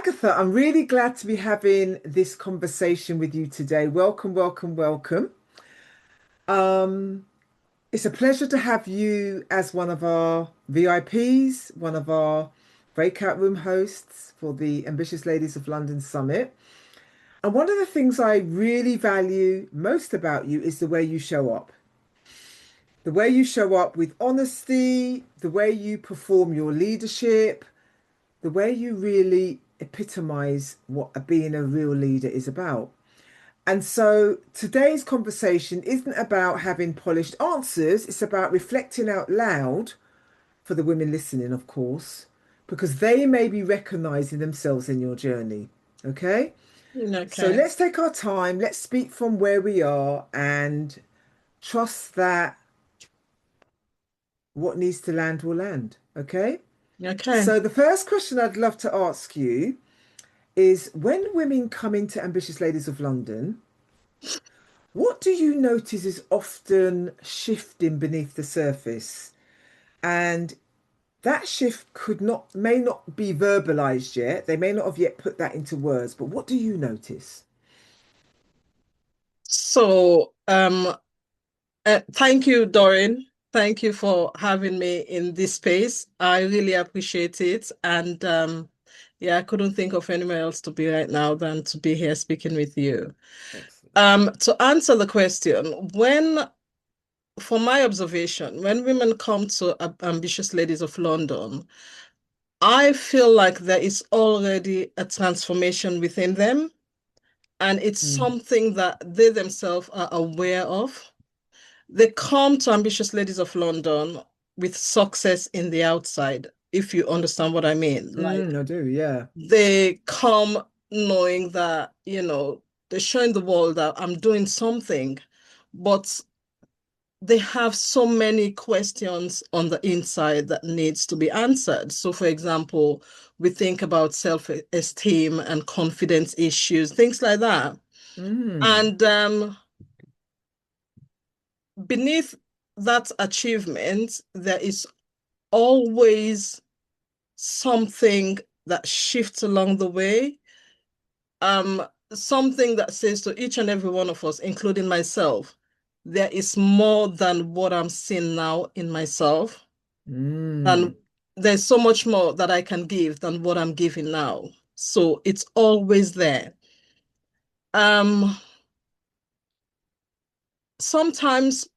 Agatha, I'm really glad to be having this conversation with you today. Welcome, welcome, welcome. Um, it's a pleasure to have you as one of our VIPs, one of our breakout room hosts for the Ambitious Ladies of London Summit. And one of the things I really value most about you is the way you show up. The way you show up with honesty, the way you perform your leadership, the way you really epitomize what being a real leader is about. And so today's conversation isn't about having polished answers, it's about reflecting out loud for the women listening, of course, because they may be recognizing themselves in your journey. Okay? So Okay. let's take our time, let's speak from where we are and trust that what needs to land will land. Okay? Okay. So the first question I'd love to ask you is when women come into Ambitious Ladies of London, what do you notice is often shifting beneath the surface? And that shift may not be verbalized yet. They may not have yet put that into words, but what do you notice? So, thank you, Doreen. Thank you for having me in this space. I really appreciate it. And yeah, I couldn't think of anywhere else to be right now than to be here speaking with you. Excellent. To answer the question, from my observation, when women come to Ambitious Ladies of London, I feel like there is already a transformation within them, and it's Mm. something that they themselves are aware of. They come to Ambitious Ladies of London with success in the outside, if you understand what I mean. Like I do, yeah. they come knowing that, they're showing the world that I'm doing something, but they have so many questions on the inside that needs to be answered. So, for example, we think about self-esteem and confidence issues, things like that. Mm. And beneath that achievement, there is always something that shifts along the way. Um, Something that says to each and every one of us, including myself, there is more than what I'm seeing now in myself, and Mm. there's so much more that I can give than what I'm giving now. So it's always there. Um, Sometimes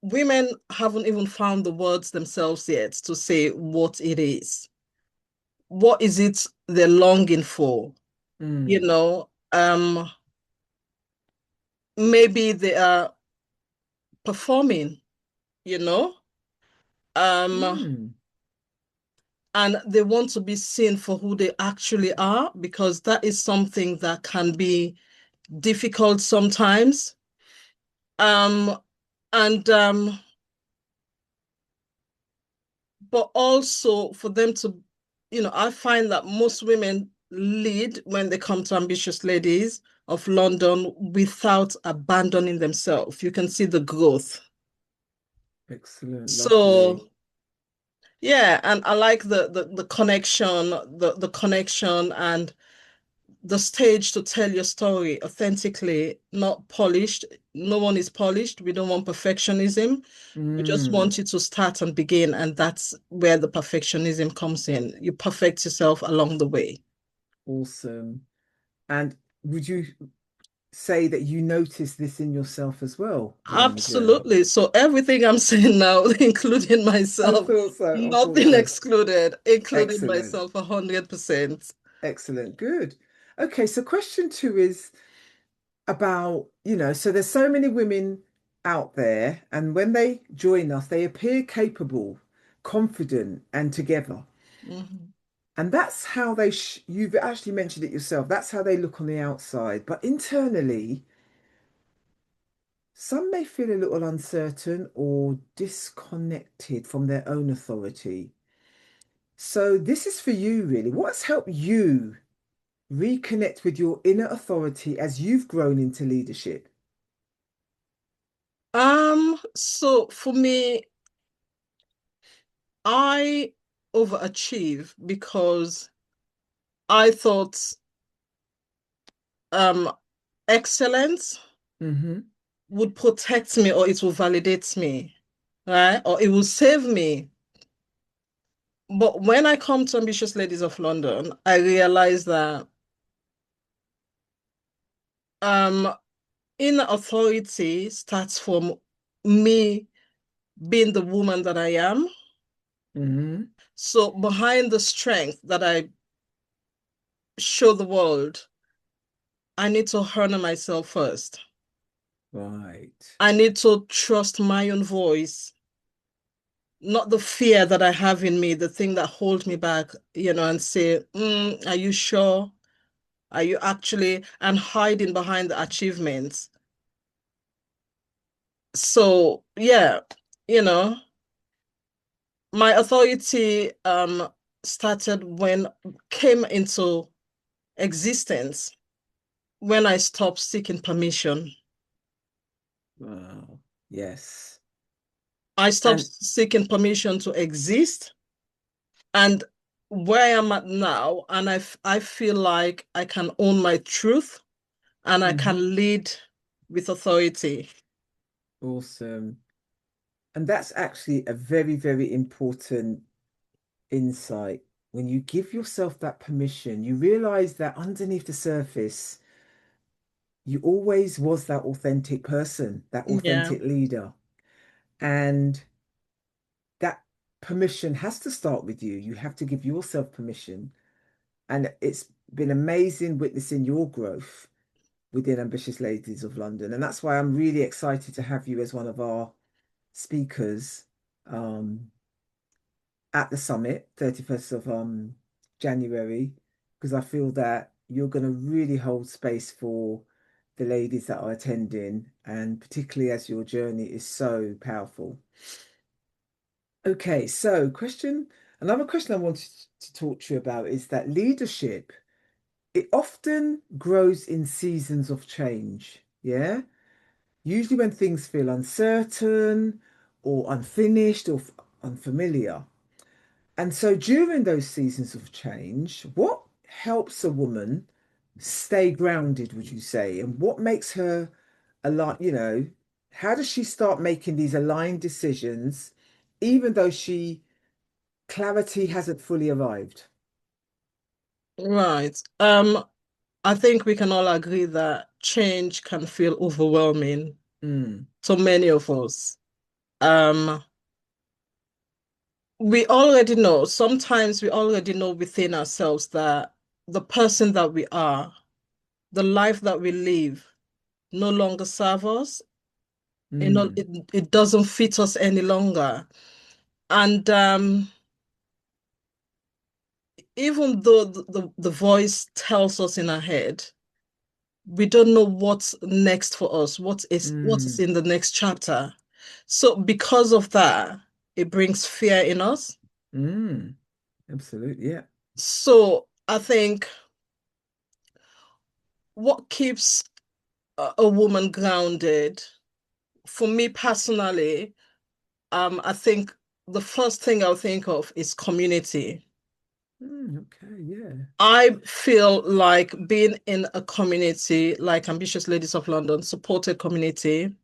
women haven't even found the words themselves yet to say what it is. What is it they're longing for? You Mm. know, maybe they are performing, you know, um, Mm. and they want to be seen for who they actually are, because that is something that can be difficult sometimes. Um, and But also for them to, I find that most women lead when they come to Ambitious Ladies of London without abandoning themselves. You can see the growth. Excellent, lovely. So yeah, and I like the connection, the connection and the stage to tell your story authentically, not polished. No one is polished. We don't want perfectionism. We just Mm. want you to start and begin, and that's where the perfectionism comes in. You perfect yourself along the way. Awesome. And would you say that you notice this in yourself as well along the journey? Absolutely. So everything I'm saying now, including I myself, thought so. I thought nothing so. excluded, including Excellent. myself 100%. Excellent. Good. Okay, so question two is about, so there's so many women out there, and when they join us, they appear capable, confident, and together. Mhm. And that's how you've actually mentioned it yourself. That's how they look on the outside. But internally, some may feel a little uncertain or disconnected from their own authority. So this is for you, really. What's helped you reconnect with your inner authority as you've grown into leadership? So for me, I overachieve because I thought um excellence Mm-hmm. would protect me or it will validate me, right? Or it will save me. But when I come to Ambitious Ladies of London, I realize that um inner authority starts from me being the woman that I am. Mm-hmm. So behind the strength that I show the world, I need to honor myself first. Right. I need to trust my own voice, not the fear that I have in me, the thing that holds me back, and say, are you sure? Are you actually, and hiding behind the achievements. So, yeah, you know, my authority started when came into existence when I stopped seeking permission. Wow. Yes. I stopped And seeking permission to exist. And where I am at now, and I feel like I can own my truth and I mhm, can lead with authority. awesome. And that's actually a very, very important insight. When you give yourself that permission, you realize that underneath the surface, you always was that authentic person, that Yeah, authentic leader. And that permission has to start with you. You have to give yourself permission. And it's been amazing witnessing your growth within Ambitious Ladies of London. And that's why I'm really excited to have you as one of our speakers um, at the summit, 31st of January, because I feel that you're going to really hold space for the ladies that are attending, and particularly as your journey is so powerful. Okay, so another question I wanted to talk to you about is that leadership, it often grows in seasons of change. Yeah. Usually when things feel uncertain or unfinished or unfamiliar. And so during those seasons of change, what helps a woman stay grounded, would you say? And what makes her how does she start making these aligned decisions, even though clarity hasn't fully arrived? right. I think we can all agree that change can feel overwhelming Mm, to many of us. Um, we already know, sometimes we already know within ourselves that the person that we are, the life that we live, no longer serve us. mm, It doesn't fit us any longer. And even though the voice tells us in our head, we don't know what's next for us, what is mm, in the next chapter. So because of that, it brings fear in us. mm. Absolutely. Yeah. So I think what keeps a woman grounded, for me personally, I think the first thing I'll think of is community. Okay. Yeah. I feel like being in a community like Ambitious Ladies of London, supported community,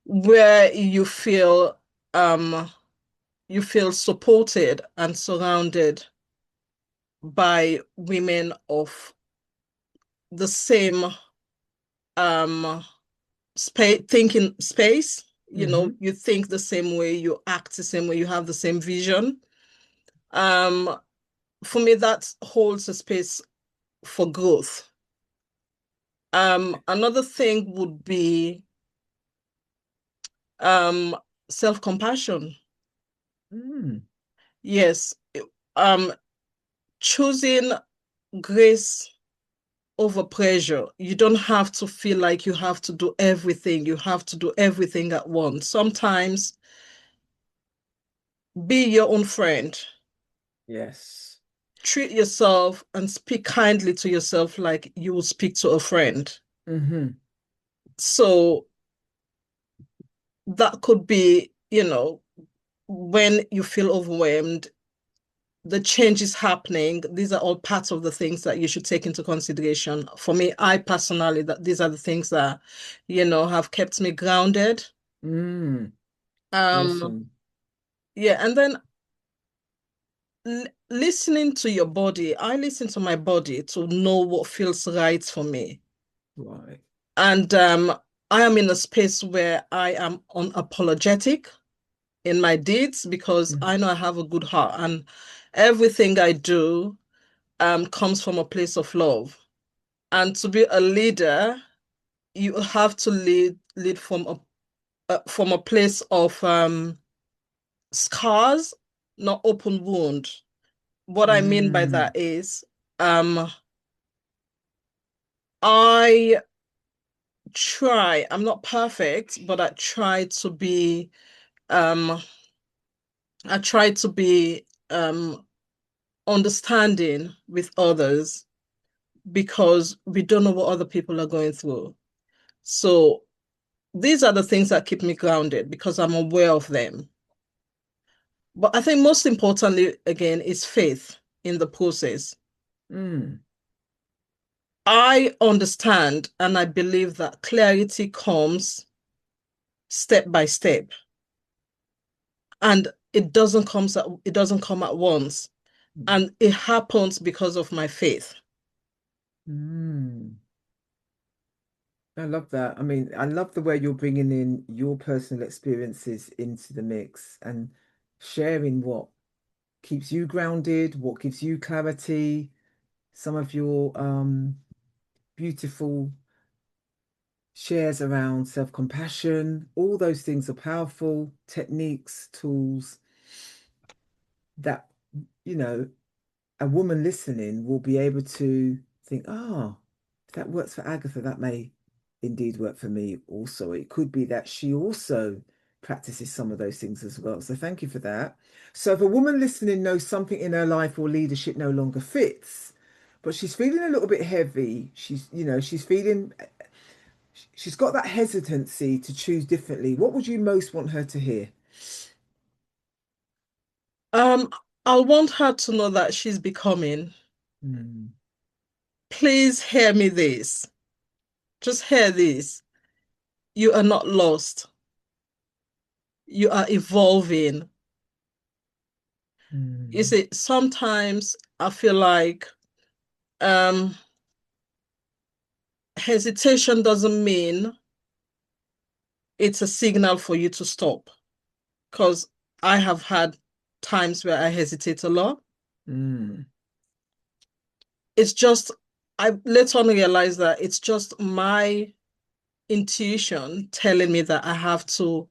where um you feel supported and surrounded by women of the same space thinking space. Mm-hmm. You think the same way, you act the same way, you have the same vision. Um, for me, that holds a space for growth. Another thing would be um self-compassion. Mm, Yes. Um, choosing grace over pressure. You don't have to feel like you have to do everything. You have to do everything at once. Sometimes be your own friend. yes. Treat yourself and speak kindly to yourself like you would speak to a friend. Mm-hmm. So that could be, when you feel overwhelmed, the change is happening. These are all parts of the things that you should take into consideration. For me, I personally, that these are the things that, have kept me grounded. Mm, Um, awesome. yeah, and then listening to your body. I listen to my body to know what feels right for me. Right. And I am in a space where I am unapologetic in my deeds because Mm, I know I have a good heart and everything I do comes from a place of love. And to be a leader, you have to lead from a place of scars, not open wound. What I mean by mm, that is, um, I I'm not perfect, but um, I try to be understanding with others because we don't know what other people are going through. So these are the things that keep me grounded because I'm aware of them. But I think most importantly, again, is faith in the process. mm, I understand and I believe that clarity comes step by step and it doesn't come at once. mm, And it happens because of my faith. mm. I love that. I mean, I love the way you're bringing in your personal experiences into the mix and sharing what keeps you grounded, what gives you clarity, some of your beautiful shares around self-compassion. All those things are powerful techniques, tools that, you know, a woman listening will be able to think, oh, if that works for Agatha, that may indeed work for me also. It could be that she also practices some of those things as well. So thank you for that. So if a woman listening knows something in her life or leadership no longer fits, but she's feeling a little bit heavy, she's got that hesitancy to choose differently. What would you most want her to hear? Um, I want her to know that she's becoming. Mm, Please hear me this. Just hear this. You are not lost. You are evolving. You mm, see, sometimes I feel like um, hesitation doesn't mean it's a signal for you to stop. Because I have had times where I hesitate a lot. mm. It's just, I later on realized that it's just my intuition telling me that I have to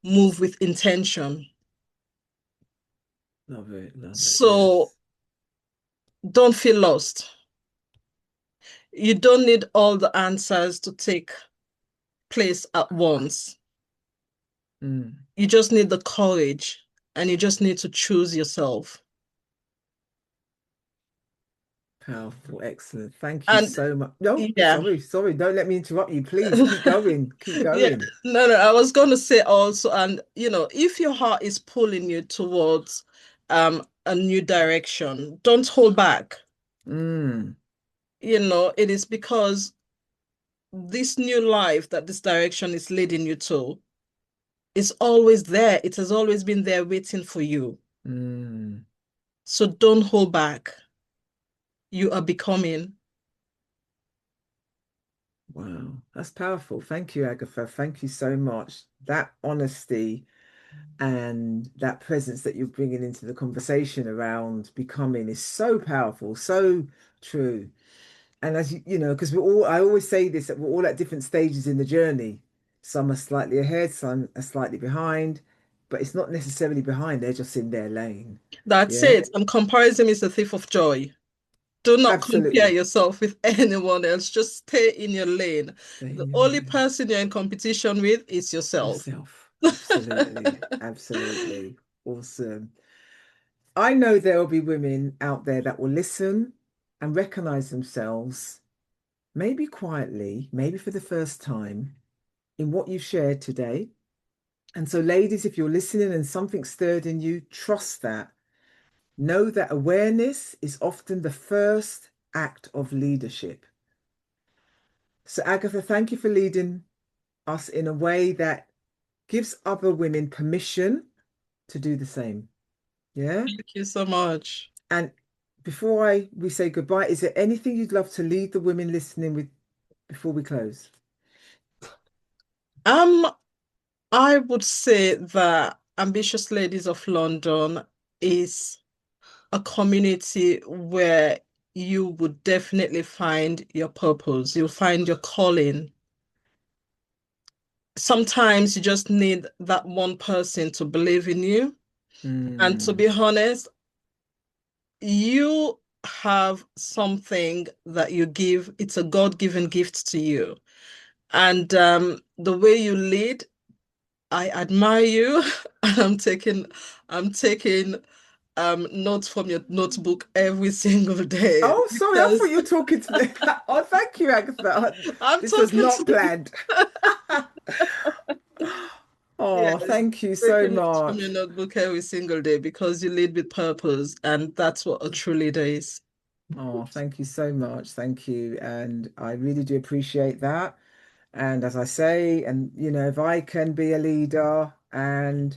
move with intention. Love it, love it. So Yes. don't feel lost. You don't need all the answers to take place at once. Mm. You just need the courage and you just need to choose yourself. Powerful, excellent. Thank you And so much. No, yeah, sorry. Don't let me interrupt you. Please keep going. Keep yeah, going. no, I was going to say also, and if your heart is pulling you towards a new direction, don't hold back. Mm, It is because this new life that this direction is leading you to is always there. It has always been there waiting for you. mm. So don't hold back. You are becoming. Wow, that's powerful. Thank you, Agatha. Thank you so much. That honesty and that presence that you're bringing into the conversation around becoming is so powerful, so true. And as you know, because I always say this, that we're all at different stages in the journey. Some are slightly ahead, some are slightly behind, but it's not necessarily behind, they're just in their lane. That's Yeah, it. And comparison is a thief of joy. Do not compare absolutely. yourself with anyone else. Just stay in your lane. Stay The in your only lane. person you're in competition with is yourself. Yourself. Absolutely. Absolutely. Awesome. I know there will be women out there that will listen and recognize themselves, maybe quietly, maybe for the first time, in what you've shared today. And so, ladies, if you're listening and something stirred in you, trust that. Know that awareness is often the first act of leadership. So, Agatha, thank you for leading us in a way that gives other women permission to do the same. Yeah. Thank you so much. And before we say goodbye, is there anything you'd love to leave the women listening with before we close? Um, I would say that Ambitious Ladies of London is a community where you would definitely find your purpose. You'll find your calling. Sometimes you just need that one person to believe in you. And to Mm. be honest, you have something that you give. It's a God-given gift to you. And the way you lead, I admire you. And I'm taking notes from your notebook every single day Oh, sorry, I thought because you were talking to me. Oh, thank you, Agatha. I'm This was talking not to you. planned. Oh, Yes, thank you so taking notes from your much. notebook every single day because you lead with purpose, and that's what a true leader is. Oh, thank you so much. Thank you. And I really do appreciate that. And as I say, and if I can be a leader and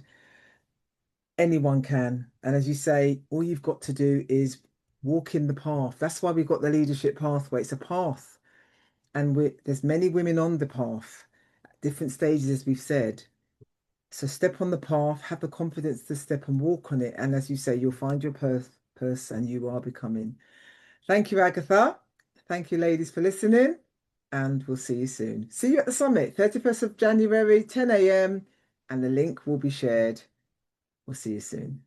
anyone can, and as you say, all you've got to do is walk in the path. That's why we've got the leadership pathway. It's a path. And there's many women on the path, different stages, as we've said. So step on the path, have the confidence to step and walk on it. And as you say, you'll find your purpose and you are becoming. Thank you, Agatha. Thank you, ladies, for listening. And we'll see you soon. See you at the summit, 31st of January, 10 a.m. And the link will be shared. We'll see you soon.